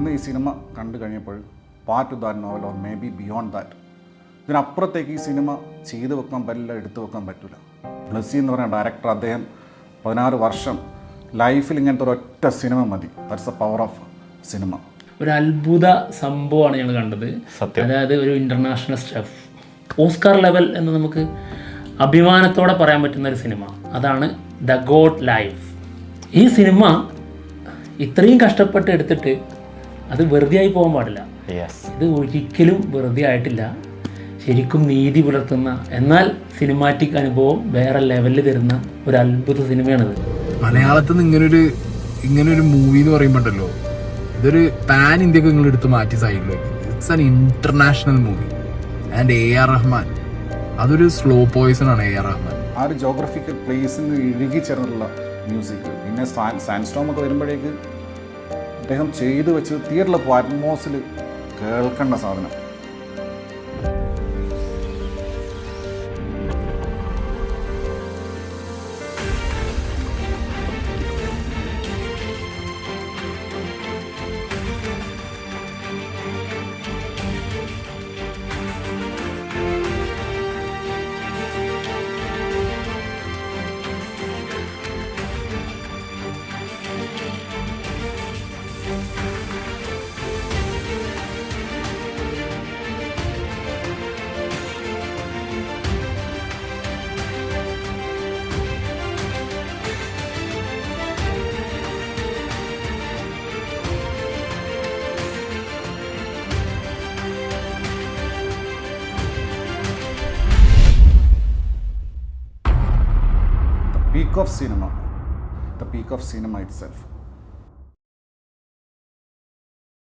ഇന്ന് ഈ സിനിമ കണ്ടു കഴിഞ്ഞപ്പോൾ part that novel or maybe beyond that, ഇതിനപ്പുറത്തേക്ക് ഈ സിനിമ ചെയ്തു വെക്കാൻ പറ്റില്ല, എടുത്തു വെക്കാൻ പറ്റില്ല. ബ്ലസ്സി എന്ന് പറയുന്ന ഡയറക്ടർ, അദ്ദേഹം 16 വർഷം ലൈഫിൽ ഇങ്ങനത്തെ ഒരൊറ്റ സിനിമ മതി. That's the power of cinema. ഒരു അത്ഭുത സംഭവമാണ് ഞങ്ങൾ കണ്ടത്. അതായത് ഒരു ഇൻ്റർനാഷണൽ സ്റ്റഫ്, ഓസ്കാർ ലെവൽ എന്ന് നമുക്ക് അഭിമാനത്തോടെ പറയാൻ പറ്റുന്ന ഒരു സിനിമ. അതാണ് ദ ഗോഡ് ലൈഫ്. ഈ സിനിമ ഇത്രയും കഷ്ടപ്പെട്ട് എടുത്തിട്ട് അത് വെറുതെ ആയി പോകാൻ പാടില്ല. ഇത് ഒരിക്കലും വെറുതെ ആയിട്ടില്ല. ശരിക്കും നീതി പുലർത്തുന്ന, എന്നാൽ സിനിമാറ്റിക് അനുഭവം വേറെ ലെവലിൽ തരുന്ന ഒരു അത്ഭുത സിനിമയാണിത്. മലയാളത്തിൽ നിന്ന് ഇങ്ങനൊരു മൂവി എന്ന് പറയുമ്പോണ്ടല്ലോ, ഇതൊരു പാൻ ഇന്ത്യക്ക് നിങ്ങൾ എടുത്ത് മാറ്റി സൈഡിലേക്ക്. It's an international movie. And AR Rahman, അതൊരു സ്ലോ പോയ്സൺ ആണ്. AR റഹ്മാൻ ആ ഒരു ജോഗ്രഫിക്കൽ പ്ലേസിന് ഇഴുകി ചേർന്നിട്ടുള്ള മ്യൂസിക്. പിന്നെ സാൻഡ്സ്റ്റോം ഒക്കെ വരുമ്പോഴേക്ക് അദ്ദേഹം ചെയ്തു വെച്ച് തിയേറ്ററിൽ അറ്റ്മോസിൽ കേൾക്കേണ്ട സാധനം. The peak of cinema itself.